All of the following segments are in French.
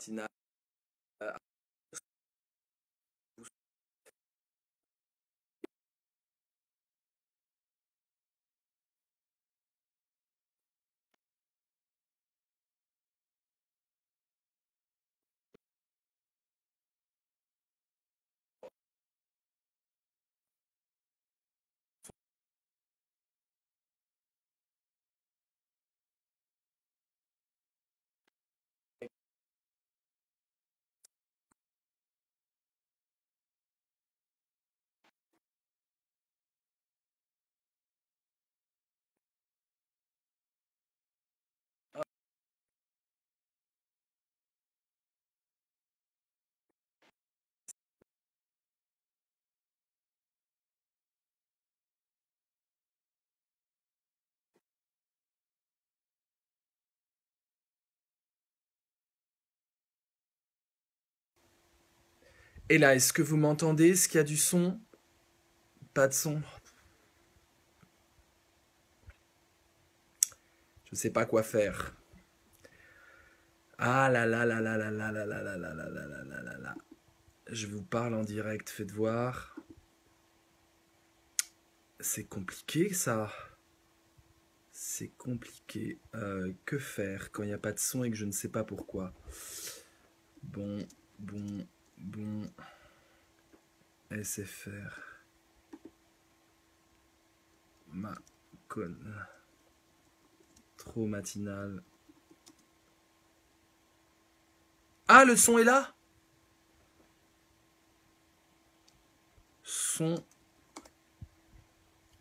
matinale. Et là, est-ce que vous m'entendez? Est-ce qu'il y a du son? Pas de son? Je ne sais pas quoi faire. Ah là là là là là là là là là là là là là là là là. Je vous parle en direct, faites voir. C'est compliqué ça. C'est compliqué. Que faire quand il n'y a pas de son et que je ne sais pas pourquoi? Bon. SFR. Ma conne. Trop matinal. Ah, le son est là? Son.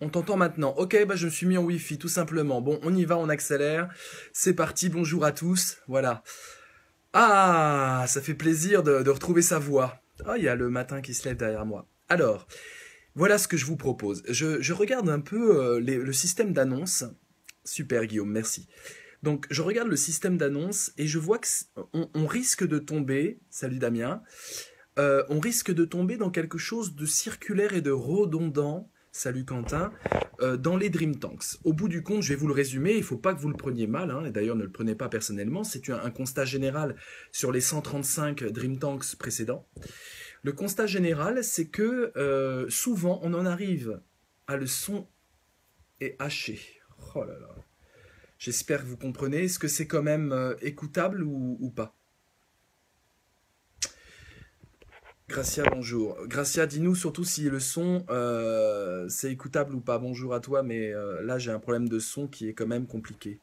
On t'entend maintenant. Ok, bah je me suis mis en Wi-Fi, tout simplement. Bon, on y va, on accélère. C'est parti, bonjour à tous. Voilà. Ah, ça fait plaisir de retrouver sa voix. Ah, il y a le matin qui se lève derrière moi. Alors, voilà ce que je vous propose. Je regarde un peu le système d'annonce. Super, Guillaume, merci. Donc, je regarde le système d'annonce et je vois qu'on risque de tomber, salut Damien, on risque de tomber dans quelque chose de circulaire et de redondant, salut Quentin, dans les Dream Tanks. Au bout du compte, je vais vous le résumer, il ne faut pas que vous le preniez mal, hein, et d'ailleurs ne le prenez pas personnellement, c'est un constat général sur les 135 Dream Tanks précédents. Le constat général, c'est que souvent on en arrive à le son est haché. Oh là là. J'espère que vous comprenez. Est-ce que c'est quand même écoutable ou pas? Gracia, bonjour. Gracia, dis-nous surtout si le son c'est écoutable ou pas. Bonjour à toi, mais là j'ai un problème de son qui est quand même compliqué.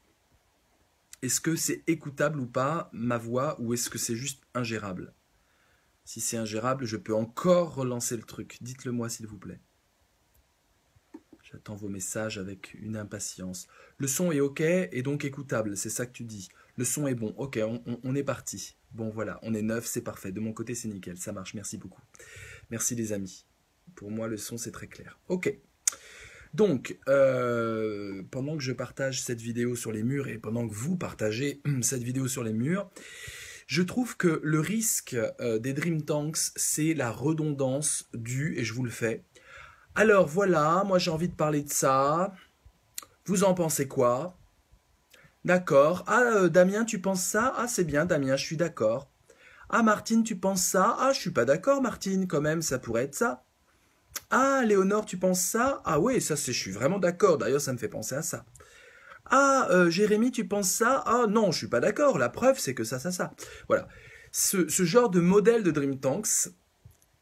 Est-ce que c'est écoutable ou pas ma voix ou est-ce que c'est juste ingérable? Si c'est ingérable, je peux encore relancer le truc. Dites-le moi s'il vous plaît. J'attends vos messages avec une impatience. Le son est ok et donc écoutable, c'est ça que tu dis. Le son est bon, ok, on est parti. Bon voilà, on est neuf, c'est parfait. De mon côté, c'est nickel, ça marche, merci beaucoup. Merci les amis. Pour moi, le son, c'est très clair. Ok. Donc, pendant que je partage cette vidéo sur les murs et pendant que vous partagez cette vidéo sur les murs, je trouve que le risque des Dream Tanks, c'est la redondance due, et je vous le fais. Alors voilà, moi j'ai envie de parler de ça. Vous en pensez quoi? D'accord. Ah, Damien, tu penses ça? Ah, c'est bien, Damien, je suis d'accord. Ah, Martine, tu penses ça? Ah, je suis pas d'accord, Martine, quand même, ça pourrait être ça. Ah, Léonore, tu penses ça? Ah oui, ça, je suis vraiment d'accord. D'ailleurs, ça me fait penser à ça. Ah, Jérémy, tu penses ça? Ah non, je suis pas d'accord. La preuve, c'est que ça. Voilà. Ce genre de modèle de Dream Tanks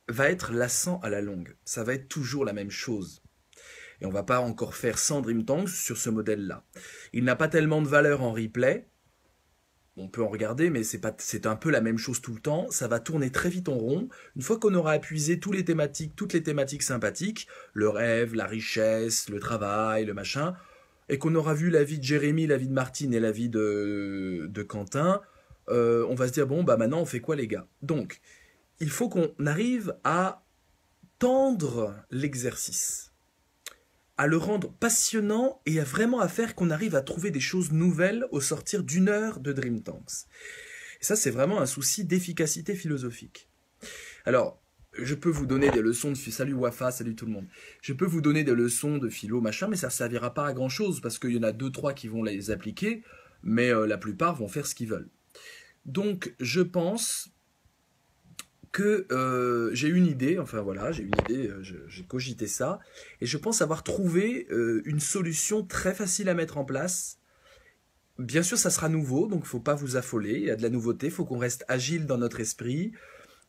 va être lassant à la longue. Ça va être toujours la même chose. Et on va pas encore faire 100 Dream Tanks sur ce modèle-là. Il n'a pas tellement de valeur en replay. On peut en regarder, mais c'est un peu la même chose tout le temps. Ça va tourner très vite en rond. Une fois qu'on aura épuisé toutes les thématiques sympathiques, le rêve, la richesse, le travail, le machin, et qu'on aura vu la vie de Jérémy, la vie de Martine et la vie de Quentin, on va se dire, bon, bah maintenant on fait quoi les gars? Donc, il faut qu'on arrive à tendre l'exercice, à le rendre passionnant et vraiment à faire qu'on arrive à trouver des choses nouvelles au sortir d'une heure de Dream Tanks. Et ça, c'est vraiment un souci d'efficacité philosophique. Alors, je peux vous donner des leçons de... Salut Wafa, salut tout le monde. Je peux vous donner des leçons de philo, machin, mais ça ne servira pas à grand-chose parce qu'il y en a 2-3 qui vont les appliquer, mais la plupart vont faire ce qu'ils veulent. Donc, je pense que j'ai une idée, enfin voilà, j'ai une idée, j'ai cogité ça, et je pense avoir trouvé une solution très facile à mettre en place. Bien sûr, ça sera nouveau, donc il ne faut pas vous affoler, il y a de la nouveauté, il faut qu'on reste agile dans notre esprit,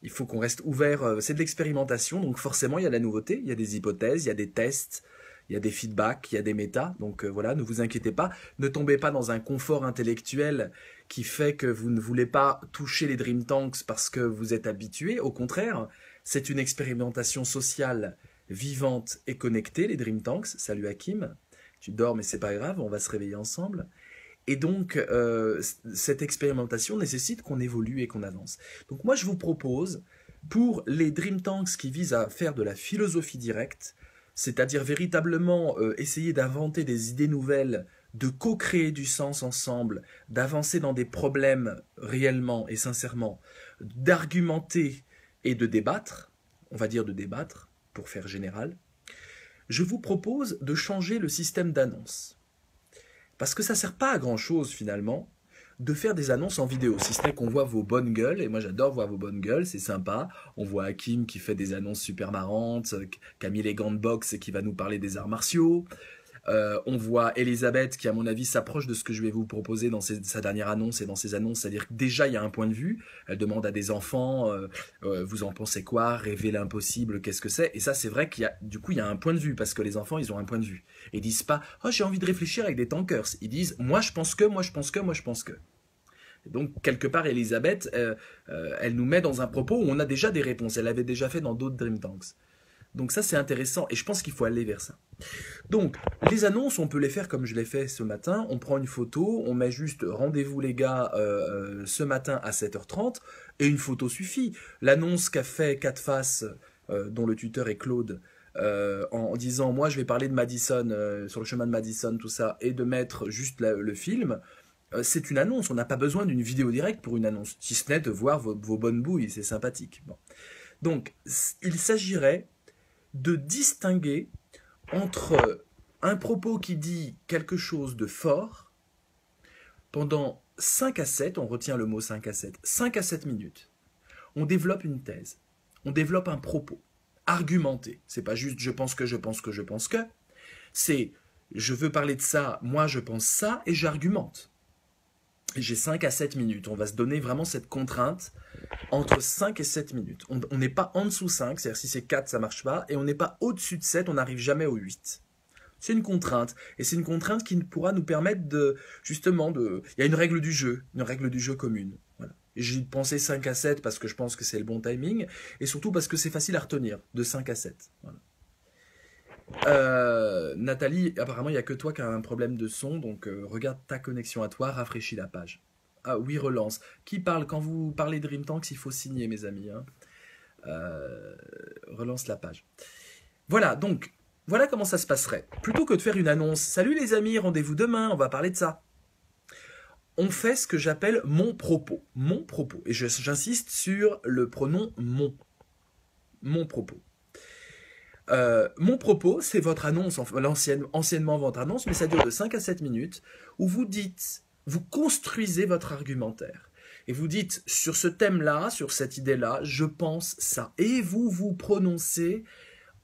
il faut qu'on reste ouvert, c'est de l'expérimentation, donc forcément il y a de la nouveauté, il y a des hypothèses, il y a des tests, il y a des feedbacks, il y a des métas, donc voilà, ne vous inquiétez pas, ne tombez pas dans un confort intellectuel qui fait que vous ne voulez pas toucher les Dream Tanks parce que vous êtes habitué, au contraire, c'est une expérimentation sociale vivante et connectée, les Dream Tanks. Salut Hakim, tu dors mais c'est pas grave, on va se réveiller ensemble. Et donc, cette expérimentation nécessite qu'on évolue et qu'on avance. Donc moi, je vous propose, pour les Dream Tanks qui visent à faire de la philosophie directe, c'est-à-dire véritablement essayer d'inventer des idées nouvelles, de co-créer du sens ensemble, d'avancer dans des problèmes réellement et sincèrement, d'argumenter et de débattre, on va dire de débattre, pour faire général, je vous propose de changer le système d'annonce. Parce que ça ne sert pas à grand chose finalement de faire des annonces en vidéo, si ce n'est qu'on voit vos bonnes gueules, et moi j'adore voir vos bonnes gueules, c'est sympa. On voit Hakim qui fait des annonces super marrantes, Camille les gants de boxe qui va nous parler des arts martiaux. On voit Elisabeth qui, à mon avis, s'approche de ce que je vais vous proposer dans sa dernière annonce et dans ses annonces, c'est-à-dire que déjà il y a un point de vue. Elle demande à des enfants, vous en pensez quoi, rêver l'impossible, qu'est-ce que c'est? Et ça, c'est vrai qu'il y a, du coup, il y a un point de vue parce que les enfants, ils ont un point de vue. Et ils disent pas, oh, j'ai envie de réfléchir avec des tankers. Ils disent, moi, je pense que, moi, je pense que, moi, je pense que. Et donc, quelque part, Elisabeth, elle nous met dans un propos où on a déjà des réponses. Elle l'avait déjà fait dans d'autres Dream Tanks. Donc ça, c'est intéressant et je pense qu'il faut aller vers ça. Donc, les annonces, on peut les faire comme je l'ai fait ce matin. On prend une photo, on met juste rendez-vous les gars ce matin à 7h30 et une photo suffit. L'annonce qu'a fait Quatre Faces, dont le tuteur est Claude, en disant moi je vais parler de Madison, sur le chemin de Madison, tout ça, et de mettre juste le film, c'est une annonce. On n'a pas besoin d'une vidéo directe pour une annonce, si ce n'est de voir vos bonnes bouilles, c'est sympathique. Bon. Donc, il s'agirait de distinguer entre un propos qui dit quelque chose de fort pendant 5 à 7, on retient le mot 5 à 7, 5 à 7 minutes. On développe une thèse, on développe un propos, argumenté. C'est pas juste je pense que, je pense que, je pense que. C'est je veux parler de ça, moi je pense ça et j'argumente. J'ai 5 à 7 minutes. On va se donner vraiment cette contrainte entre 5 et 7 minutes. On n'est pas en dessous 5, c'est-à-dire si c'est 4, ça ne marche pas, et on n'est pas au-dessus de 7, on n'arrive jamais au 8. C'est une contrainte, et c'est une contrainte qui pourra nous permettre de, justement, il y a une règle du jeu commune. Voilà. J'ai pensé 5 à 7 parce que je pense que c'est le bon timing, et surtout parce que c'est facile à retenir, de 5 à 7. Voilà. Nathalie, apparemment il n'y a que toi qui as un problème de son, donc regarde ta connexion à toi, rafraîchis la page. Ah oui, relance. Qui parle? Quand vous parlez Dream Tanks, il faut signer, mes amis. Hein. Relance la page. Voilà, donc, voilà comment ça se passerait. Plutôt que de faire une annonce, salut les amis, rendez-vous demain, on va parler de ça. On fait ce que j'appelle mon propos. Mon propos. Et j'insiste sur le pronom mon. Mon propos. Mon propos, c'est votre annonce, anciennement votre annonce, mais ça dure de 5 à 7 minutes, où vous dites, vous construisez votre argumentaire. Et vous dites, sur ce thème-là, sur cette idée-là, je pense ça. Et vous vous prononcez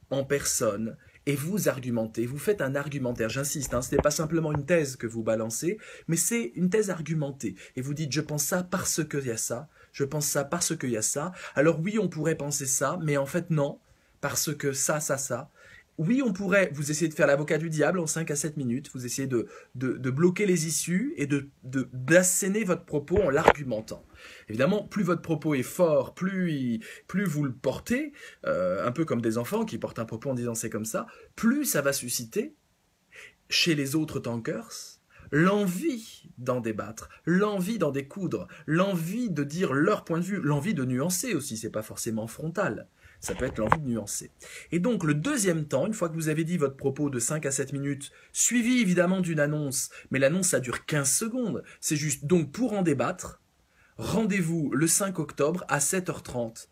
en personne, et vous argumentez, vous faites un argumentaire, j'insiste, hein, ce n'est pas simplement une thèse que vous balancez, mais c'est une thèse argumentée. Et vous dites, je pense ça parce qu'il y a ça, je pense ça parce qu'il y a ça. Alors oui, on pourrait penser ça, mais en fait non, parce que ça. Oui, on pourrait, vous essayez de faire l'avocat du diable en 5 à 7 minutes, vous essayez de bloquer les issues et d'asséner votre propos en l'argumentant. Évidemment, plus votre propos est fort, plus vous le portez, un peu comme des enfants qui portent un propos en disant c'est comme ça, plus ça va susciter chez les autres tankers l'envie d'en débattre, l'envie d'en découdre, l'envie de dire leur point de vue, l'envie de nuancer aussi, c'est pas forcément frontal. Ça peut être l'envie de nuancer. Et donc, le deuxième temps, une fois que vous avez dit votre propos de 5 à 7 minutes, suivi évidemment d'une annonce, mais l'annonce, ça dure 15 secondes. C'est juste, donc, pour en débattre, rendez-vous le 5 octobre à 7h30.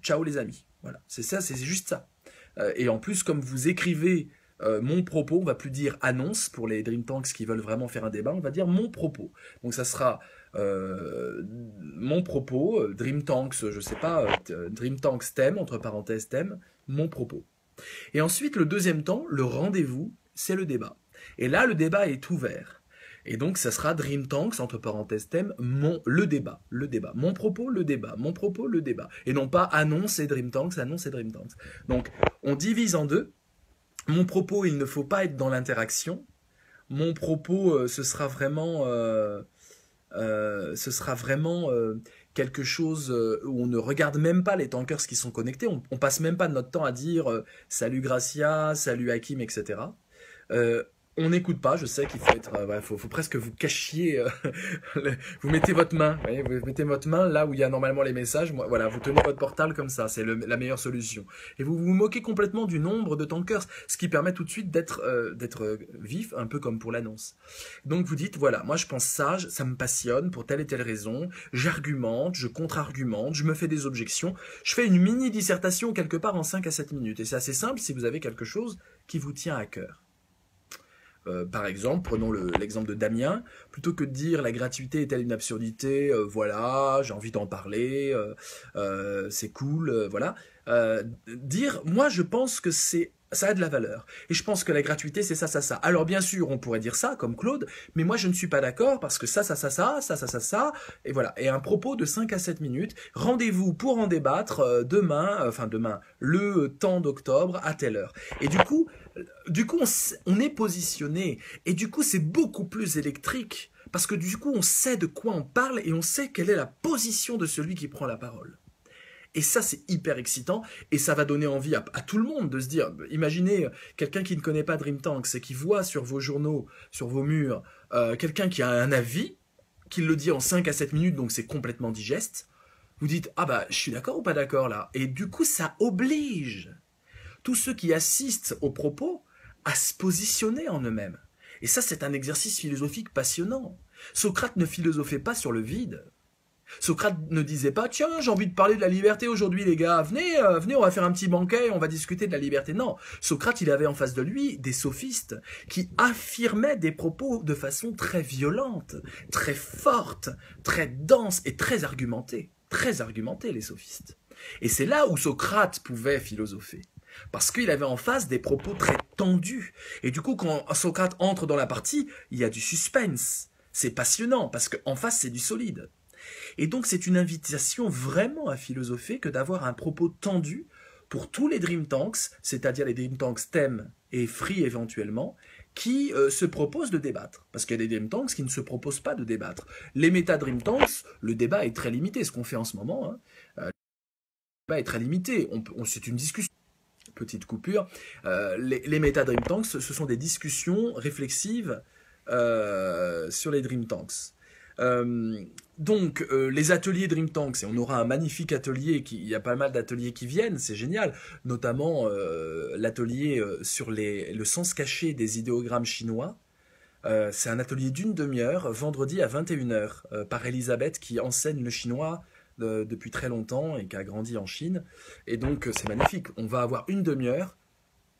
Ciao les amis. Voilà, c'est ça, c'est juste ça. Et en plus, comme vous écrivez mon propos, on va plus dire annonce pour les Dream Tanks qui veulent vraiment faire un débat, on va dire mon propos. Donc ça sera mon propos, Dream Tanks, je sais pas, Dream Tanks thème, entre parenthèses thème, mon propos. Et ensuite, le deuxième temps, le rendez-vous, c'est le débat. Et là, le débat est ouvert. Et donc, ça sera Dream Tanks, entre parenthèses thème, le débat, le débat. Mon propos, le débat, mon propos, le débat. Et non pas annonce et Dream Tanks, annonce et Dream Tanks. Donc, on divise en deux. Mon propos, il ne faut pas être dans l'interaction. Mon propos, ce sera vraiment quelque chose où on ne regarde même pas les tankers qui sont connectés. On passe même pas notre temps à dire salut Gracia, salut Hakim, etc. Euh, on n'écoute pas, je sais qu'il faut être, faut presque vous cachiez, vous mettez votre main, vous mettez votre main là où il y a normalement les messages, voilà, vous tenez votre portable comme ça, c'est la meilleure solution. Et vous vous moquez complètement du nombre de tankers, ce qui permet tout de suite d'être vif, un peu comme pour l'annonce. Donc vous dites, voilà, moi je pense ça me passionne pour telle et telle raison, j'argumente, je contre-argumente, je me fais des objections, je fais une mini dissertation quelque part en 5 à 7 minutes, et c'est assez simple si vous avez quelque chose qui vous tient à cœur. Par exemple, prenons l'exemple de Damien, plutôt que de dire la gratuité est-elle une absurdité, voilà, j'ai envie d'en parler, c'est cool, voilà. Dire, moi je pense que ça a de la valeur. Et je pense que la gratuité, c'est ça, ça, ça. Alors bien sûr, on pourrait dire ça, comme Claude, mais moi je ne suis pas d'accord parce que ça, et voilà. Et un propos de 5 à 7 minutes. Rendez-vous pour en débattre demain, le temps d'octobre, à telle heure. Et du coup, on est positionné. Et du coup, c'est beaucoup plus électrique. Parce que du coup, on sait de quoi on parle et on sait quelle est la position de celui qui prend la parole. Et ça, c'est hyper excitant et ça va donner envie à tout le monde de se dire, imaginez quelqu'un qui ne connaît pas Dream Tanks et qui voit sur vos journaux, sur vos murs, quelqu'un qui a un avis, qui le dit en 5 à 7 minutes, donc c'est complètement digeste. Vous dites, ah bah, je suis d'accord ou pas d'accord là? Et du coup, ça oblige tous ceux qui assistent aux propos à se positionner en eux-mêmes. Et ça, c'est un exercice philosophique passionnant. Socrate ne philosophait pas sur le vide. Socrate ne disait pas, tiens, j'ai envie de parler de la liberté aujourd'hui, les gars, venez, on va faire un petit banquet, on va discuter de la liberté. Non, Socrate, il avait en face de lui des sophistes qui affirmaient des propos de façon très violente, très forte, très dense et très argumentée. Très argumentée, les sophistes. Et c'est là où Socrate pouvait philosopher. Parce qu'il avait en face des propos très tendus. Et du coup, quand Socrate entre dans la partie, il y a du suspense. C'est passionnant, parce qu'en face, c'est du solide. Et donc c'est une invitation vraiment à philosopher que d'avoir un propos tendu pour tous les Dream Tanks, c'est-à-dire les Dream Tanks thème et free éventuellement, qui se proposent de débattre. Parce qu'il y a des Dream Tanks qui ne se proposent pas de débattre. Les méta Dream Tanks, le débat est très limité, ce qu'on fait en ce moment, hein. Le débat est très limité, c'est une discussion. Petite coupure. Les méta Dream Tanks, ce sont des discussions réflexives sur les Dream Tanks. Donc les ateliers Dream Tanks, et on aura un magnifique atelier, il y a pas mal d'ateliers qui viennent, c'est génial, notamment l'atelier sur le sens caché des idéogrammes chinois. C'est un atelier d'une demi-heure, vendredi à 21h, par Elisabeth qui enseigne le chinois depuis très longtemps et qui a grandi en Chine. Et donc c'est magnifique, on va avoir une demi-heure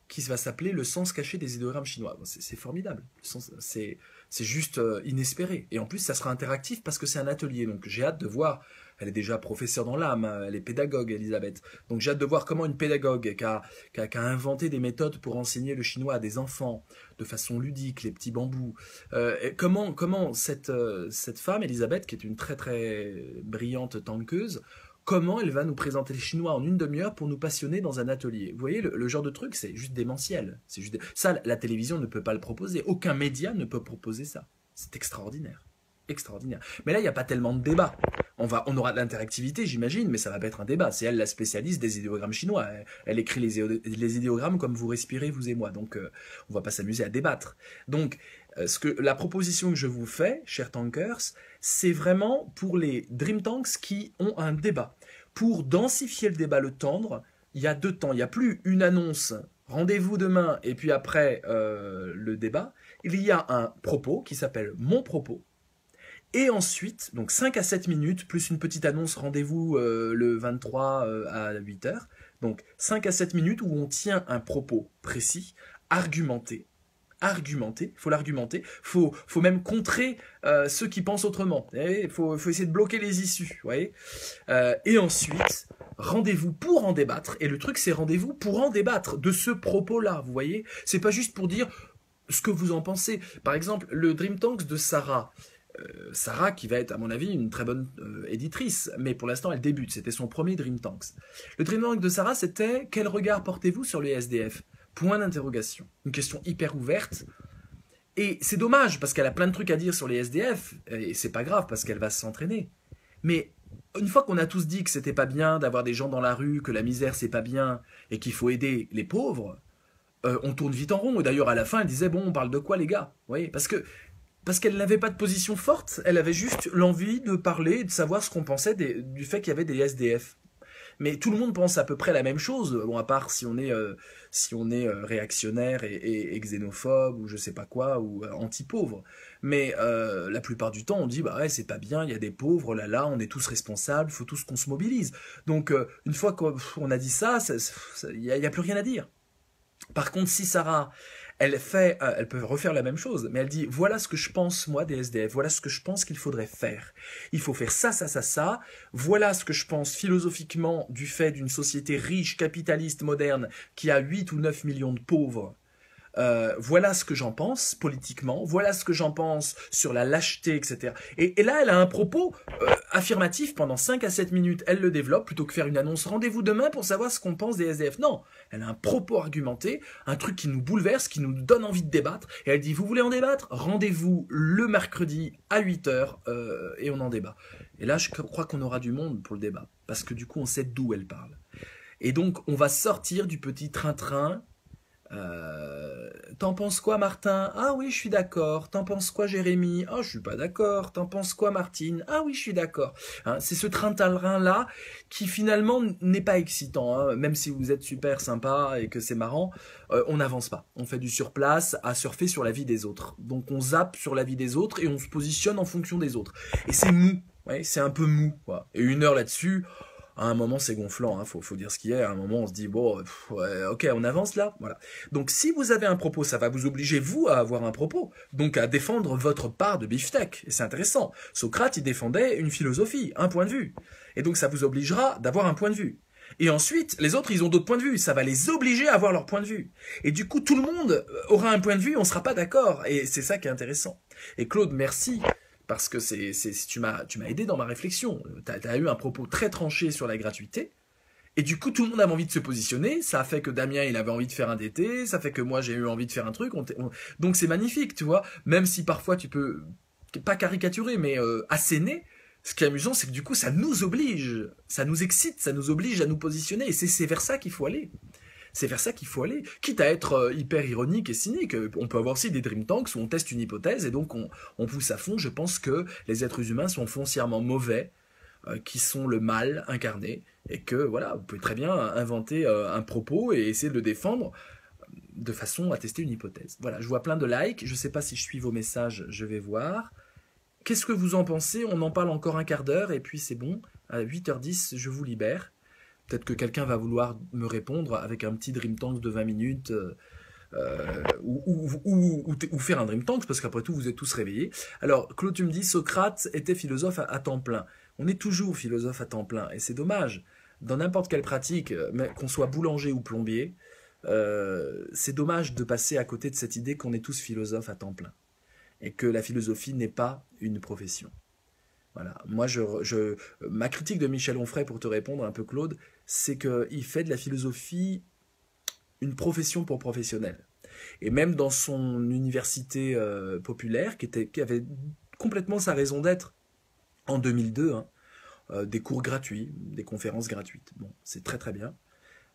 qui va s'appeler le sens caché des idéogrammes chinois. C'est formidable, c'est juste inespéré. Et en plus, ça sera interactif parce que c'est un atelier. Donc j'ai hâte de voir. Elle est déjà professeure dans l'âme, elle est pédagogue, Elisabeth. Donc j'ai hâte de voir comment une pédagogue qui a inventé des méthodes pour enseigner le chinois à des enfants de façon ludique, les petits bambous. Comment cette femme, Elisabeth, qui est une très très brillante tankeuse, comment elle va nous présenter les Chinois en une demi-heure pour nous passionner dans un atelier. Vous voyez, le genre de truc, c'est juste démentiel. Ça, la télévision ne peut pas le proposer. Aucun média ne peut proposer ça. C'est extraordinaire. Extraordinaire. Mais là, il n'y a pas tellement de débat. On aura de l'interactivité, j'imagine, mais ça va pas être un débat. C'est elle la spécialiste des idéogrammes chinois. Elle écrit les idéogrammes comme vous respirez, vous et moi. Donc, on va pas s'amuser à débattre. Donc, la proposition que je vous fais, chers tankers, c'est vraiment pour les Dream Tanks qui ont un débat. Pour densifier le débat, le tendre, il y a 2 temps. Il n'y a plus une annonce, rendez-vous demain, et puis après le débat. Il y a un propos qui s'appelle mon propos. Et ensuite, donc 5 à 7 minutes, plus une petite annonce, rendez-vous le 23 à 8h. Donc 5 à 7 minutes où on tient un propos précis, argumenté, argumenter, faut même contrer ceux qui pensent autrement. Il faut essayer de bloquer les issues, vous voyez. Et ensuite, rendez-vous pour en débattre. Et le truc, c'est rendez-vous pour en débattre de ce propos-là, vous voyez. C'est pas juste pour dire ce que vous en pensez. Par exemple, le Dream Tanks de Sarah. Sarah, qui va être, à mon avis, une très bonne éditrice, mais pour l'instant, elle débute. C'était son premier Dream Tanks. Le Dream Tank de Sarah, c'était « Quel regard portez-vous sur les SDF ?» Point d'interrogation. Une question hyper ouverte. Et c'est dommage, parce qu'elle a plein de trucs à dire sur les SDF, et c'est pas grave, parce qu'elle va s'entraîner. Mais une fois qu'on a tous dit que c'était pas bien d'avoir des gens dans la rue, que la misère c'est pas bien, et qu'il faut aider les pauvres, on tourne vite en rond. Et d'ailleurs, à la fin, elle disait « Bon, on parle de quoi, les gars ?» Vous voyez, parce qu'elle n'avait pas de position forte, elle avait juste l'envie de parler, de savoir ce qu'on pensait du fait qu'il y avait des SDF. Mais tout le monde pense à peu près la même chose, bon, à part si on est réactionnaire et xénophobe, ou je sais pas quoi, ou anti-pauvre. Mais la plupart du temps, on dit, bah ouais, c'est pas bien, il y a des pauvres, là, on est tous responsables, il faut tous qu'on se mobilise. Donc, une fois qu'on a dit ça, il n'y a plus rien à dire. Par contre, si Sarah, elle peut refaire la même chose, mais elle dit, voilà ce que je pense, moi, des SDF, voilà ce que je pense qu'il faudrait faire. Il faut faire ça, ça, ça, ça. Voilà ce que je pense philosophiquement du fait d'une société riche, capitaliste, moderne, qui a 8 ou 9 millions de pauvres. Voilà ce que j'en pense politiquement, voilà ce que j'en pense sur la lâcheté, etc. Et là, elle a un propos affirmatif pendant 5 à 7 minutes. Elle le développe plutôt que faire une annonce. Rendez-vous demain pour savoir ce qu'on pense des SDF. Non, elle a un propos argumenté, un truc qui nous bouleverse, qui nous donne envie de débattre. Et elle dit, vous voulez en débattre? Rendez-vous le mercredi à 8h et on en débat. Et là, je crois qu'on aura du monde pour le débat. Parce que du coup, on sait d'où elle parle. Et donc, on va sortir du petit train-train. T'en penses quoi, Martin? Ah oui, je suis d'accord. T'en penses quoi, Jérémy? Ah, je suis pas d'accord. T'en penses quoi, Martine? Ah oui, je suis d'accord. Hein, c'est ce train-train là qui finalement n'est pas excitant, hein. Même si vous êtes super sympa et que c'est marrant, on n'avance pas. On fait du surplace à surfer sur la vie des autres. Donc on zappe sur la vie des autres et on se positionne en fonction des autres. Et c'est mou, ouais, c'est un peu mou, quoi. Et 1 heure là-dessus. À un moment, c'est gonflant, hein, faut dire ce qu'il y a. À un moment, on se dit, bon, ouais, ok, on avance là. Voilà. Donc, si vous avez un propos, ça va vous obliger, vous, à avoir un propos. Donc, à défendre votre part de beefsteak. Et c'est intéressant. Socrate, il défendait une philosophie, un point de vue. Et donc, ça vous obligera d'avoir un point de vue. Et ensuite, les autres, ils ont d'autres points de vue. Ça va les obliger à avoir leur point de vue. Et du coup, tout le monde aura un point de vue, on ne sera pas d'accord. Et c'est ça qui est intéressant. Et Claude, merci. Parce que tu m'as aidé dans ma réflexion. Tu as eu un propos très tranché sur la gratuité. Et du coup, tout le monde avait envie de se positionner. Ça a fait que Damien, il avait envie de faire un DT. Ça fait que moi, j'ai eu envie de faire un truc. Donc, c'est magnifique, tu vois. Même si parfois, tu peux, pas caricaturer, mais asséner. Ce qui est amusant, c'est que du coup, ça nous oblige. Ça nous excite, ça nous oblige à nous positionner. Et c'est vers ça qu'il faut aller. C'est vers ça qu'il faut aller, quitte à être hyper ironique et cynique. On peut avoir aussi des Dream Tanks où on teste une hypothèse et donc on pousse à fond. Je pense que les êtres humains sont foncièrement mauvais, qui sont le mal incarné, et que voilà, vous pouvez très bien inventer un propos et essayer de le défendre de façon à tester une hypothèse. Voilà, je vois plein de likes, je ne sais pas si je suis vos messages, je vais voir. Qu'est-ce que vous en pensez? On en parle encore un quart d'heure et puis c'est bon, à 8h10, je vous libère. Peut-être que quelqu'un va vouloir me répondre avec un petit Dream Tanks de 20 minutes ou faire un Dream Tanks, parce qu'après tout, vous êtes tous réveillés. Alors, Claude, tu me dis, Socrate était philosophe à temps plein. On est toujours philosophe à temps plein, et c'est dommage. Dans n'importe quelle pratique, qu'on soit boulanger ou plombier, c'est dommage de passer à côté de cette idée qu'on est tous philosophes à temps plein, et que la philosophie n'est pas une profession. Voilà. Moi, ma critique de Michel Onfray, pour te répondre un peu, Claude, c'est qu'il fait de la philosophie une profession pour professionnels. Et même dans son université populaire, qui avait complètement sa raison d'être en 2002, hein, des cours gratuits, des conférences gratuites. Bon, c'est très très bien.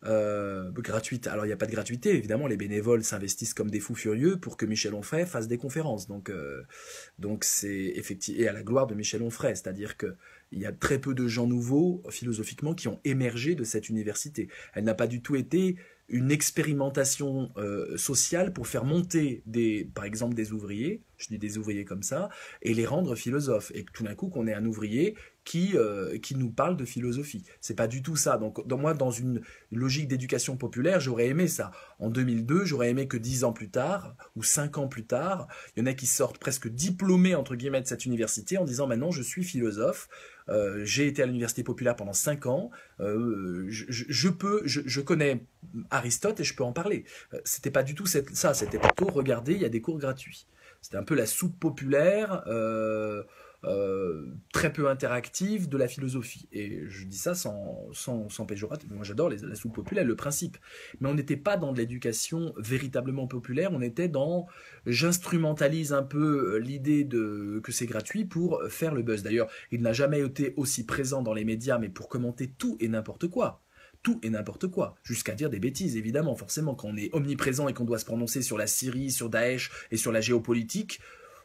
Gratuite. Alors il n'y a pas de gratuité, évidemment, les bénévoles s'investissent comme des fous furieux pour que Michel Onfray fasse des conférences. Donc c'est effectivement, et à la gloire de Michel Onfray, c'est-à-dire qu'il y a très peu de gens nouveaux philosophiquement qui ont émergé de cette université. Elle n'a pas du tout été une expérimentation sociale pour faire monter par exemple des ouvriers, je dis des ouvriers comme ça, et les rendre philosophes. Et tout d'un coup qu'on ait un ouvrier qui nous parle de philosophie. C'est pas du tout ça. Donc moi, dans une logique d'éducation populaire, j'aurais aimé ça. En 2002, j'aurais aimé que 10 ans plus tard, ou 5 ans plus tard, il y en a qui sortent presque diplômés, entre guillemets, de cette université en disant maintenant je suis philosophe, j'ai été à l'université populaire pendant 5 ans, je connais Aristote et je peux en parler. C'était pas du tout ça, c'était plutôt regardez, il y a des cours gratuits. C'était un peu la soupe populaire, très peu interactive de la philosophie. Et je dis ça sans péjoratif. Moi j'adore la soupe populaire, le principe. Mais on n'était pas dans de l'éducation véritablement populaire, on était dans j'instrumentalise un peu l'idée que c'est gratuit pour faire le buzz. D'ailleurs, il n'a jamais été aussi présent dans les médias, mais pour commenter tout et n'importe quoi. Tout et n'importe quoi, jusqu'à dire des bêtises, évidemment, forcément, quand on est omniprésent et qu'on doit se prononcer sur la Syrie, sur Daesh et sur la géopolitique,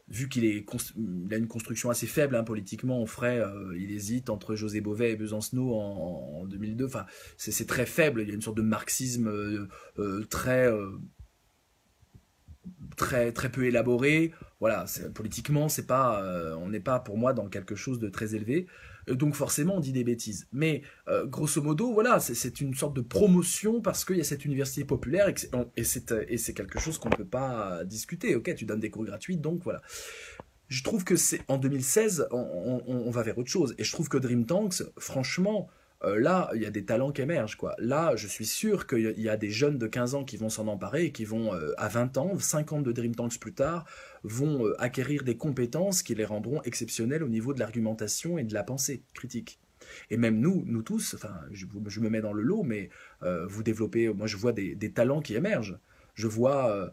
vu qu'il a une construction assez faible hein, politiquement, on ferait, il hésite entre José Bové et Besancenot en 2002, enfin, c'est très faible, il y a une sorte de marxisme très peu élaboré, voilà, politiquement, on n'est pas pour moi dans quelque chose de très élevé, donc forcément on dit des bêtises. Mais grosso modo, voilà, c'est une sorte de promotion parce qu'il y a cette université populaire et c'est quelque chose qu'on ne peut pas discuter. Ok, tu donnes des cours gratuits, donc voilà. Je trouve que c'est en 2016, on va vers autre chose. Et je trouve que Dream Tanks, franchement, là, il y a des talents qui émergent, quoi. Là, je suis sûr qu'il y a des jeunes de 15 ans qui vont s'en emparer et qui vont, à 20 ans, 50 de Dream Tanks plus tard, vont acquérir des compétences qui les rendront exceptionnels au niveau de l'argumentation et de la pensée critique. Et même nous tous, enfin, je me mets dans le lot, mais vous développez, moi je vois des talents qui émergent. Je vois,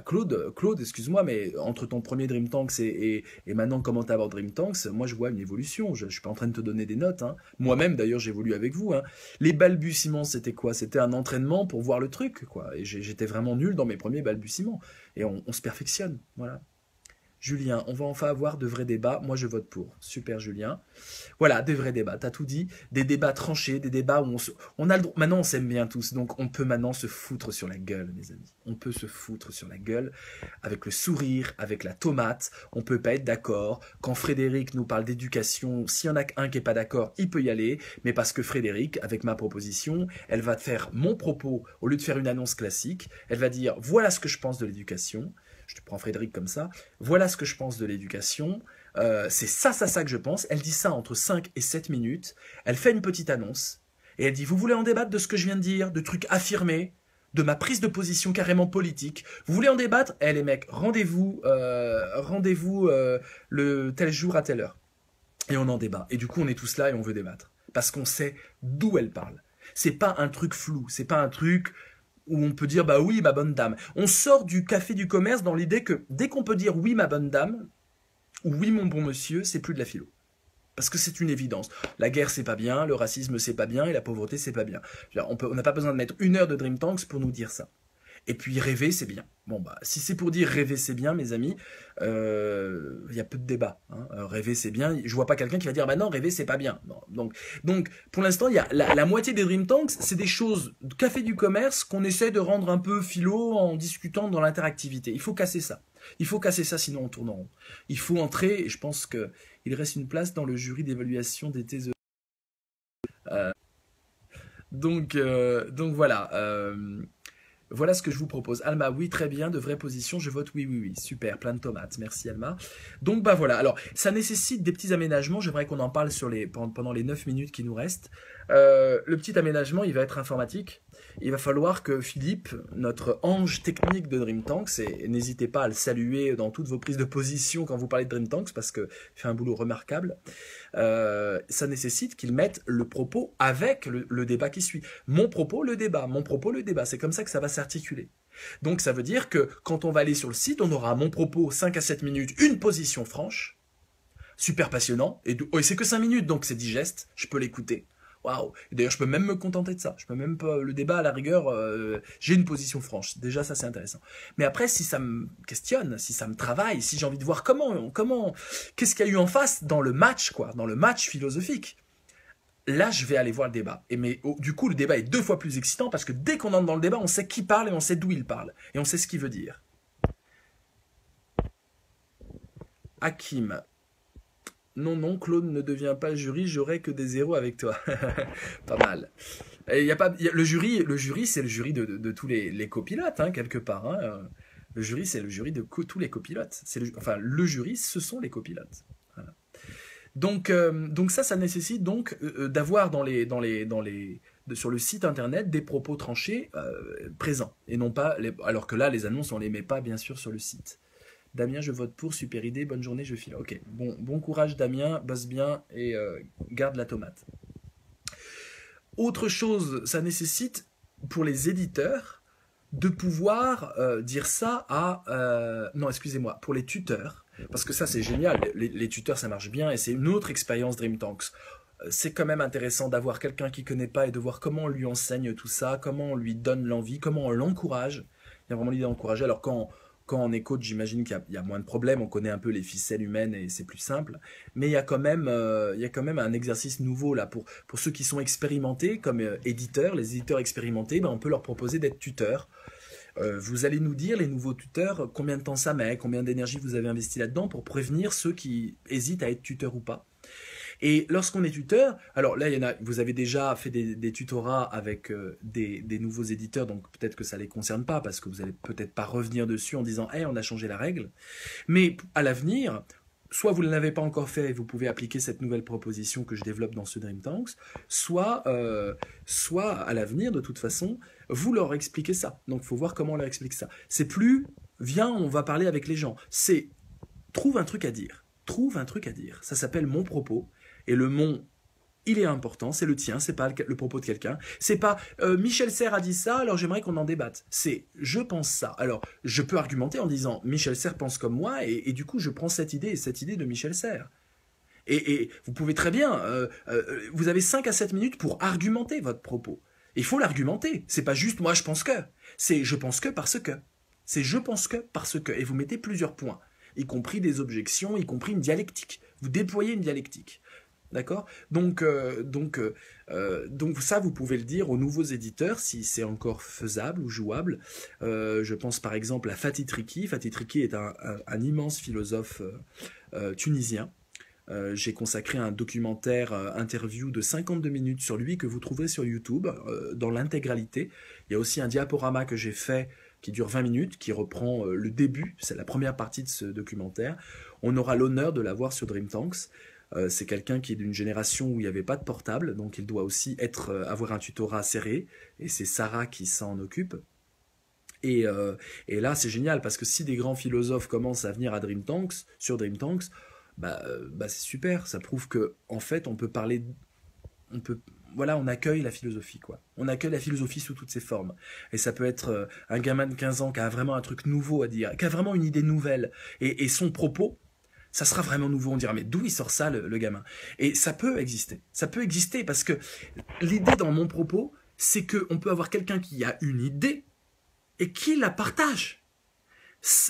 Claude, excuse-moi, mais entre ton premier Dream Tanks et maintenant comment tu abordes Dream Tanks, moi je vois une évolution. Je suis pas en train de te donner des notes. Hein. Moi-même d'ailleurs j'évolue avec vous. Hein. Les balbutiements c'était quoi? C'était un entraînement pour voir le truc, quoi. Et j'étais vraiment nul dans mes premiers balbutiements. Et on se perfectionne, voilà. Julien, on va enfin avoir de vrais débats. Moi, je vote pour. Super, Julien. Voilà, des vrais débats. T'as tout dit. Des débats tranchés, des débats où on a le droit. Maintenant, on s'aime bien tous, donc on peut maintenant se foutre sur la gueule, mes amis. On peut se foutre sur la gueule avec le sourire, avec la tomate. On peut pas être d'accord. Quand Frédéric nous parle d'éducation, s'il y en a qu'un qui est pas d'accord, il peut y aller. Mais parce que Frédéric, avec ma proposition, elle va faire mon propos au lieu de faire une annonce classique. Elle va dire voilà ce que je pense de l'éducation. Je te prends Frédéric comme ça, voilà ce que je pense de l'éducation, c'est ça que je pense, elle dit ça entre 5 et 7 minutes, elle fait une petite annonce, et elle dit, vous voulez en débattre de ce que je viens de dire, de trucs affirmés, de ma prise de position carrément politique, vous voulez en débattre? Eh les mecs, rendez-vous le tel jour à telle heure, et on en débat, et du coup on est tous là et on veut débattre, parce qu'on sait d'où elle parle. C'est pas un truc flou, c'est pas un truc où on peut dire bah oui ma bonne dame. On sort du café du commerce dans l'idée que dès qu'on peut dire oui ma bonne dame ou oui mon bon monsieur, c'est plus de la philo. Parce que c'est une évidence. La guerre c'est pas bien, le racisme c'est pas bien et la pauvreté c'est pas bien. On n'a pas besoin de mettre 1 heure de Dream Tanks pour nous dire ça. Et puis rêver, c'est bien. Bon, bah, si c'est pour dire rêver, c'est bien, mes amis, y a peu de débat. Hein. Rêver, c'est bien. Je vois pas quelqu'un qui va dire, bah non, rêver, c'est pas bien. Non. Donc, pour l'instant, il y a la moitié des Dream Tanks, c'est des choses de café du commerce qu'on essaie de rendre un peu philo en discutant dans l'interactivité. Il faut casser ça. Il faut casser ça, sinon on tourne en rond. Il faut entrer, et je pense qu'il reste une place dans le jury d'évaluation des thèses. Donc voilà. Voilà ce que je vous propose. Alma, oui, très bien, de vraies positions, je vote oui. Super, plein de tomates. Merci Alma. Donc bah voilà, alors ça nécessite des petits aménagements, j'aimerais qu'on en parle pendant les 9 minutes qui nous restent. Le petit aménagement, il va être informatique. Il va falloir que Philippe, notre ange technique de Dream Tanks, et n'hésitez pas à le saluer dans toutes vos prises de position quand vous parlez de Dream Tanks, parce qu'il fait un boulot remarquable, ça nécessite qu'il mette le propos avec le débat qui suit. Mon propos, le débat. C'est comme ça que ça va s'articuler. Donc ça veut dire que quand on va aller sur le site, on aura mon propos 5 à 7 minutes, une position franche, super passionnant, et c'est que 5 minutes, donc c'est digeste, je peux l'écouter. Waouh! D'ailleurs, je peux même me contenter de ça. Je peux même pas le débat à la rigueur. J'ai une position franche. Déjà, ça c'est intéressant. Mais après, si ça me questionne, si ça me travaille, si j'ai envie de voir qu'est-ce qu'il y a eu en face dans le match, quoi, dans le match philosophique. là, je vais aller voir le débat. Du coup, le débat est 2 fois plus excitant parce que dès qu'on entre dans le débat, on sait qui parle et on sait d'où il parle. Et on sait ce qu'il veut dire. Hakim. Non, non, Claude ne devient pas jury, j'aurai que des zéros avec toi. Pas mal. Et le jury, c'est le jury de tous les copilotes, hein, quelque part. Hein. Le jury, c'est le jury de tous les copilotes. Le jury, ce sont les copilotes. Voilà. Donc ça nécessite donc d'avoir sur le site internet des propos tranchés présents. Et non pas, alors que là, les annonces, on les met pas, bien sûr, sur le site. Damien, je vote pour, super idée, bonne journée, je file. Ok, bon courage Damien, bosse bien et garde la tomate. Autre chose, ça nécessite pour les éditeurs de pouvoir dire ça non, excusez-moi, pour les tuteurs, parce que ça c'est génial, les tuteurs ça marche bien et c'est une autre expérience Dream Tanks. C'est quand même intéressant d'avoir quelqu'un qui ne connaît pas et de voir comment on lui enseigne tout ça, comment on lui donne l'envie, comment on l'encourage. Il y a vraiment l'idée d'encourager, alors quand on est coach, j'imagine qu'il y a moins de problèmes, on connaît un peu les ficelles humaines et c'est plus simple. Mais il y a quand même un exercice nouveau là pour ceux qui sont expérimentés comme éditeurs. Les éditeurs expérimentés, on peut leur proposer d'être tuteurs. Vous allez nous dire, les nouveaux tuteurs, combien de temps ça met, combien d'énergie vous avez investi là-dedans pour prévenir ceux qui hésitent à être tuteurs ou pas. Et lorsqu'on est tuteur, alors là, vous avez déjà fait des tutorats avec des nouveaux éditeurs, donc peut-être que ça ne les concerne pas, parce que vous n'allez peut-être pas revenir dessus en disant « Hey, on a changé la règle ». Mais à l'avenir, soit vous ne l'avez pas encore fait et vous pouvez appliquer cette nouvelle proposition que je développe dans ce Dream Tanks, soit à l'avenir, de toute façon, vous leur expliquez ça. Donc il faut voir comment on leur explique ça. C'est plus « Viens, on va parler avec les gens ». C'est « Trouve un truc à dire ». Trouve un truc à dire. Ça s'appelle « Mon propos ». Et le mon, il est important, c'est le tien, c'est pas le propos de quelqu'un. C'est pas Michel Serres a dit ça, alors j'aimerais qu'on en débatte. C'est je pense ça. Alors je peux argumenter en disant Michel Serres pense comme moi et du coup je prends cette idée de Michel Serres. Et vous pouvez très bien, vous avez 5 à 7 minutes pour argumenter votre propos. Il faut l'argumenter. C'est pas juste moi je pense que. C'est je pense que parce que. C'est je pense que parce que. Et vous mettez plusieurs points, y compris des objections, y compris une dialectique. Vous déployez une dialectique. D'accord ? Donc ça, vous pouvez le dire aux nouveaux éditeurs si c'est encore faisable ou jouable. Je pense par exemple à Fatih Triki. Fatih Triki est un immense philosophe tunisien. J'ai consacré un documentaire interview de 52 minutes sur lui que vous trouverez sur YouTube dans l'intégralité. Il y a aussi un diaporama que j'ai fait qui dure 20 minutes, qui reprend le début, c'est la première partie de ce documentaire. On aura l'honneur de l'avoir sur Dream Tanks. C'est quelqu'un qui est d'une génération où il n'y avait pas de portable, donc il doit aussi avoir un tutorat serré, et c'est Sarah qui s'en occupe. Et là, c'est génial, parce que si des grands philosophes commencent à venir à Dream Tanks, sur Dream Tanks, c'est super, ça prouve que en fait, on accueille la philosophie, quoi. On accueille la philosophie sous toutes ses formes. Et ça peut être un gamin de 15 ans qui a vraiment un truc nouveau à dire, qui a vraiment une idée nouvelle, et son propos, ça sera vraiment nouveau. On dira, mais d'où il sort ça, le gamin? Et ça peut exister. Ça peut exister parce que l'idée dans mon propos, c'est qu'on peut avoir quelqu'un qui a une idée et qui la partage.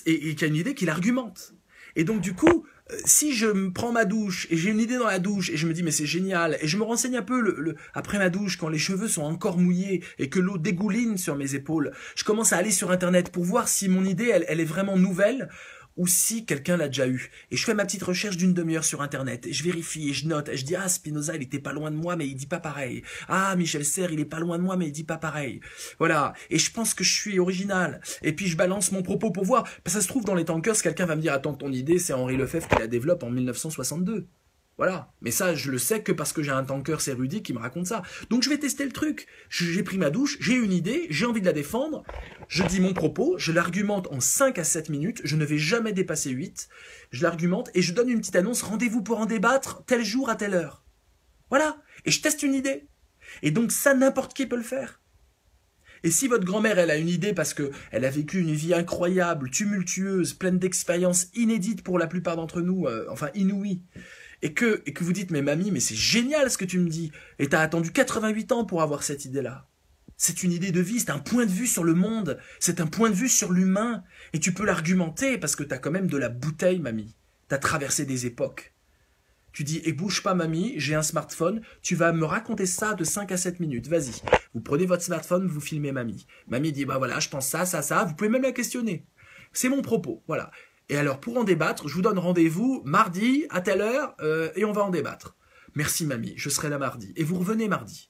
Et qui a une idée qui l'argumente. Et donc, du coup, si je me prends ma douche et j'ai une idée dans la douche et je me dis, mais c'est génial, et je me renseigne un peu après ma douche quand les cheveux sont encore mouillés et que l'eau dégouline sur mes épaules, je commence à aller sur Internet pour voir si mon idée, elle est vraiment nouvelle, ou si quelqu'un l'a déjà eu. Et je fais ma petite recherche d'une demi-heure sur Internet, et je vérifie, et je note, et je dis, ah, Spinoza, il était pas loin de moi, mais il dit pas pareil. Ah, Michel Serres, il est pas loin de moi, mais il dit pas pareil. Voilà. Et je pense que je suis original. Et puis je balance mon propos pour voir. Ça se trouve, dans les tankers, quelqu'un va me dire, attends, ton idée, c'est Henri Lefebvre qui la développe en 1962. Voilà. Mais ça, je le sais que parce que j'ai un tanker érudit qui me raconte ça. Donc je vais tester le truc. J'ai pris ma douche, j'ai une idée, j'ai envie de la défendre. Je dis mon propos, je l'argumente en 5 à 7 minutes. Je ne vais jamais dépasser 8. Je l'argumente et je donne une petite annonce. Rendez-vous pour en débattre tel jour à telle heure. Voilà. Et je teste une idée. Et donc ça, n'importe qui peut le faire. Et si votre grand-mère, elle a une idée parce qu'elle a vécu une vie incroyable, tumultueuse, pleine d'expériences inédites pour la plupart d'entre nous, inouïes, et que vous dites, mais mamie, mais c'est génial ce que tu me dis, et t'as attendu 88 ans pour avoir cette idée-là. C'est une idée de vie, c'est un point de vue sur le monde, c'est un point de vue sur l'humain, et tu peux l'argumenter parce que t'as quand même de la bouteille, mamie. T'as traversé des époques. Tu dis, et bouge pas mamie, j'ai un smartphone, tu vas me raconter ça de 5 à 7 minutes, vas-y. Vous prenez votre smartphone, vous filmez mamie. Mamie dit, bah voilà, je pense ça, ça, ça, vous pouvez même la questionner. C'est mon propos, voilà. Et alors, pour en débattre, je vous donne rendez-vous mardi, à telle heure, et on va en débattre. Merci mamie, je serai là mardi. Et vous revenez mardi.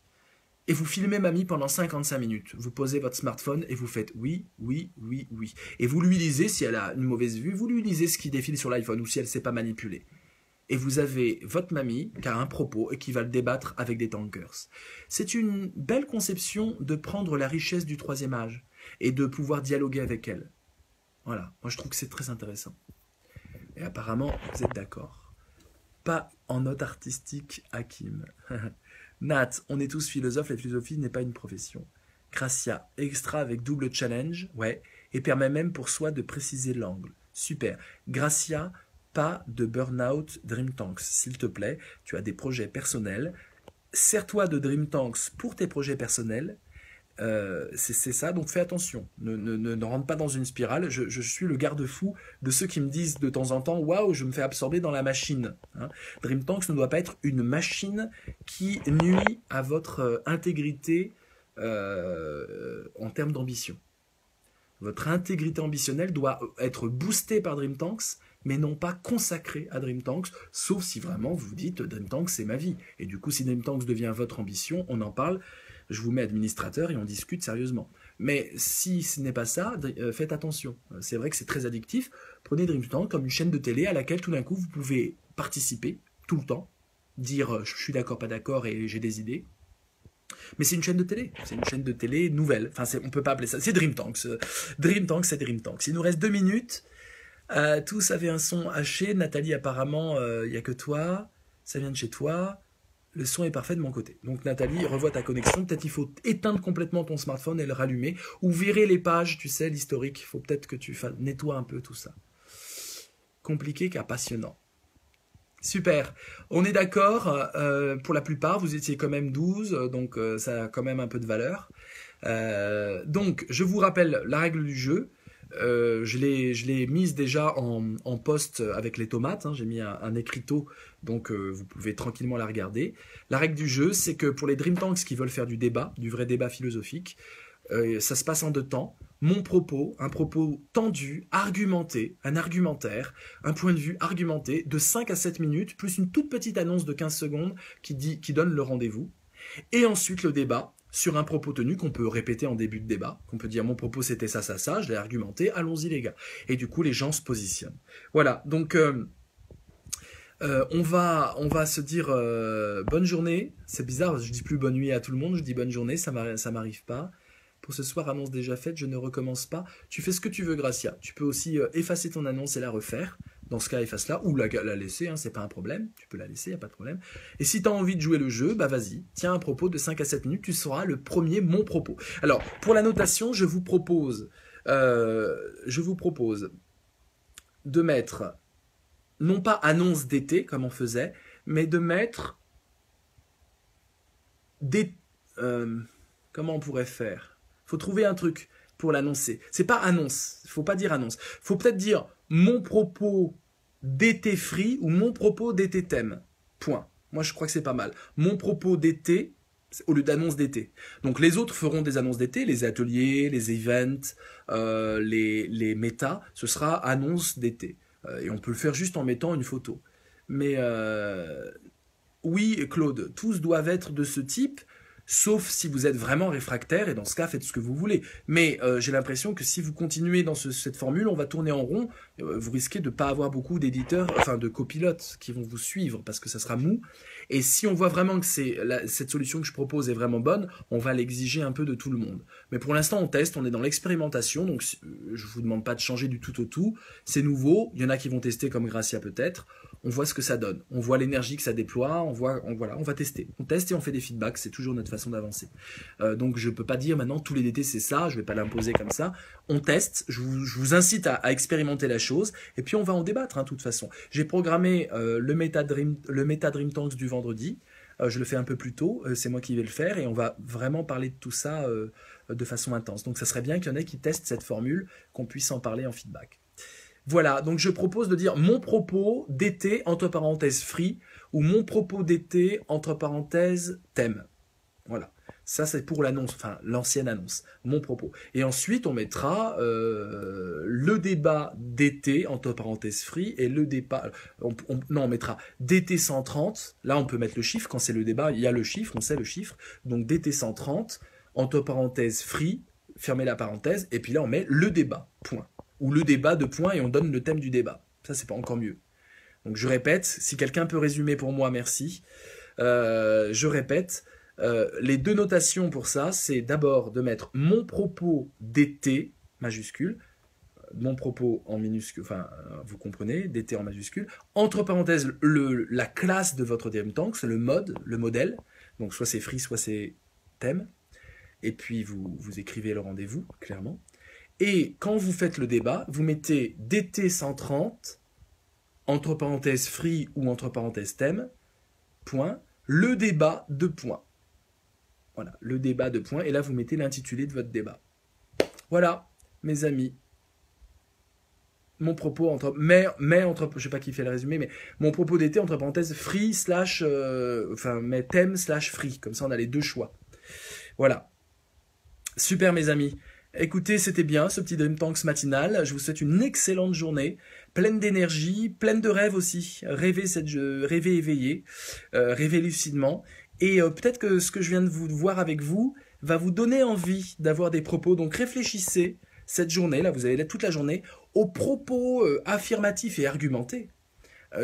Et vous filmez mamie pendant 55 minutes. Vous posez votre smartphone et vous faites oui, oui, oui, oui. Et vous lui lisez, si elle a une mauvaise vue, vous lui lisez ce qui défile sur l'iPhone ou si elle ne sait pas manipuler. Et vous avez votre mamie qui a un propos et qui va le débattre avec des tankers. C'est une belle conception de prendre la richesse du troisième âge et de pouvoir dialoguer avec elle. Voilà, moi je trouve que c'est très intéressant. Et apparemment, vous êtes d'accord. Pas en note artistique, Hakim. Nat, on est tous philosophes, la philosophie n'est pas une profession. Gracia, extra avec double challenge, ouais, et permet même pour soi de préciser l'angle. Super. Gracia, pas de burn-out Dream Tanks, s'il te plaît. Tu as des projets personnels. Sers-toi de Dream Tanks pour tes projets personnels. C'est ça, donc fais attention. Ne rentre pas dans une spirale. Je suis le garde-fou de ceux qui me disent de temps en temps « Waouh, je me fais absorber dans la machine hein ». Dream Tanks ne doit pas être une machine qui nuit à votre intégrité en termes d'ambition. Votre intégrité ambitionnelle doit être boostée par Dream Tanks, mais non pas consacrée à Dream Tanks, sauf si vraiment vous dites Dream Tanks c'est ma vie. Et du coup, si Dream Tanks devient votre ambition, on en parle, je vous mets administrateur et on discute sérieusement. Mais si ce n'est pas ça, faites attention. C'est vrai que c'est très addictif. Prenez Dream Tanks comme une chaîne de télé à laquelle tout d'un coup vous pouvez participer tout le temps, dire je suis d'accord, pas d'accord et j'ai des idées. Mais c'est une chaîne de télé, c'est une chaîne de télé nouvelle. Enfin, on peut pas appeler ça. C'est Dream Tanks. Dream Tanks, c'est Dream Tanks. Il nous reste 2 minutes. Tous avaient un son haché. Nathalie, apparemment, il n'y a que toi. Ça vient de chez toi. Le son est parfait de mon côté. Donc Nathalie, revois ta connexion. Peut-être il faut éteindre complètement ton smartphone et le rallumer. Ou virer les pages, tu sais, l'historique. Il faut peut-être que tu nettoies un peu tout ça. Compliqué car passionnant. Super, on est d'accord, pour la plupart, vous étiez quand même 12, donc ça a quand même un peu de valeur. Donc, je vous rappelle la règle du jeu. Je l'ai mise déjà en post avec les tomates, hein, j'ai mis un écriteau, donc vous pouvez tranquillement la regarder. La règle du jeu, c'est que pour les Dream Tanks qui veulent faire du débat, du vrai débat philosophique, ça se passe en 2 temps. Mon propos, un propos tendu, argumenté, un argumentaire, un point de vue argumenté de 5 à 7 minutes, plus une toute petite annonce de 15 secondes qui donne le rendez-vous. Et ensuite le débat sur un propos tenu qu'on peut répéter en début de débat, qu'on peut dire mon propos c'était ça, ça, ça, je l'ai argumenté, allons-y les gars. Et du coup les gens se positionnent. Voilà, donc on va se dire bonne journée. C'est bizarre, je dis plus bonne nuit à tout le monde, je dis bonne journée, ça m'arrive pas. Pour ce soir, annonce déjà faite, je ne recommence pas. Tu fais ce que tu veux, Gracia. Tu peux aussi effacer ton annonce et la refaire. Dans ce cas, efface-la ou la laisser, hein, c'est pas un problème. Tu peux la laisser, il n'y a pas de problème. Et si tu as envie de jouer le jeu, bah vas-y, tiens un propos de 5 à 7 minutes, tu seras le premier mon propos. Alors, pour la notation, je vous propose de mettre, non pas annonce d'été, comme on faisait, mais de mettre comment on pourrait faire ? Faut trouver un truc pour l'annoncer. C'est pas annonce. Il faut pas dire annonce. Faut peut-être dire mon propos d'été free ou mon propos d'été thème. Point. Moi, je crois que c'est pas mal. Mon propos d'été au lieu d'annonce d'été. Donc les autres feront des annonces d'été, les ateliers, les events, les méta. Ce sera annonce d'été. Et on peut le faire juste en mettant une photo. Mais oui, Claude, tous doivent être de ce type. Sauf si vous êtes vraiment réfractaire, et dans ce cas, faites ce que vous voulez. Mais j'ai l'impression que si vous continuez dans cette formule, on va tourner en rond. Vous risquez de ne pas avoir beaucoup d'éditeurs, enfin de copilotes qui vont vous suivre, parce que ça sera mou. Et si on voit vraiment que cette solution que je propose est vraiment bonne, on va l'exiger un peu de tout le monde. Mais pour l'instant, on teste, on est dans l'expérimentation, donc je vous demande pas de changer du tout au tout. C'est nouveau, il y en a qui vont tester comme Gracia peut-être. On voit ce que ça donne, on voit l'énergie que ça déploie, on va tester. On teste et on fait des feedbacks, c'est toujours notre façon d'avancer. Donc je peux pas dire maintenant tous les DT c'est ça, je vais pas l'imposer comme ça. On teste, je vous incite à expérimenter la chose, et puis on va en débattre, de toute façon. J'ai programmé le Meta Dream Tanks du vendredi, je le fais un peu plus tôt, c'est moi qui vais le faire, et on va vraiment parler de tout ça de façon intense. Donc ça serait bien qu'il y en ait qui testent cette formule, qu'on puisse en parler en feedback. Voilà, donc je propose de dire mon propos d'été, entre parenthèses free, ou mon propos d'été, entre parenthèses thème. Voilà, ça c'est pour l'annonce, enfin l'ancienne annonce, mon propos. Et ensuite on mettra le débat d'été, entre parenthèses free, et le débat, non on mettra d'été 130, là on peut mettre le chiffre, quand c'est le débat, il y a le chiffre, on sait le chiffre, donc d'été 130, entre parenthèses free, fermez la parenthèse, et puis là on met le débat, point. Ou le débat de point, et on donne le thème du débat. Ça c'est pas encore mieux. Donc je répète, si quelqu'un peut résumer pour moi, merci. Je répète, les deux notations pour ça, c'est d'abord de mettre mon propos d'été, majuscule, mon propos en minuscule, enfin vous comprenez, d'été en majuscule, entre parenthèses la classe de votre Dream Tank, c'est le mode, le modèle, donc soit c'est free, soit c'est thème, et puis vous écrivez le rendez-vous, clairement. Et quand vous faites le débat, vous mettez d'été 130, entre parenthèses free ou entre parenthèses thème, point, le débat de point. Voilà, le débat de point, et là vous mettez l'intitulé de votre débat. Voilà, mes amis. Mon propos entre, je sais pas qui fait le résumé, mais mon propos d'été entre parenthèses free slash, mais thème slash free, comme ça on a les deux choix. Voilà. Super mes amis. Écoutez, c'était bien ce petit Dream Tanks matinal. Je vous souhaite une excellente journée, pleine d'énergie, pleine de rêves aussi. Rêvez éveillé, rêvez lucidement. Et peut-être que ce que je viens de vous voir avec vous va vous donner envie d'avoir des propos. Donc réfléchissez cette journée, là vous allez toute la journée, aux propos affirmatifs et argumentés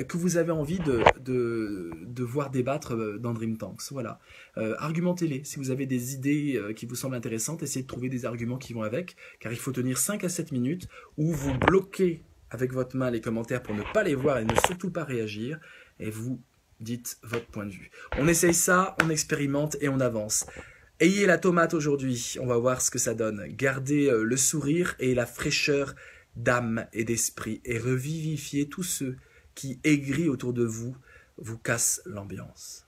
que vous avez envie de voir débattre dans Dream Tanks. Voilà. Argumentez-les. Si vous avez des idées qui vous semblent intéressantes, essayez de trouver des arguments qui vont avec, car il faut tenir 5 à 7 minutes où vous bloquez avec votre main les commentaires pour ne pas les voir et ne surtout pas réagir, et vous dites votre point de vue. On essaye ça, on expérimente et on avance. Ayez la tomate aujourd'hui, on va voir ce que ça donne. Gardez le sourire et la fraîcheur d'âme et d'esprit, et revivifiez tous ceux qui, aigris autour de vous, vous cassent l'ambiance.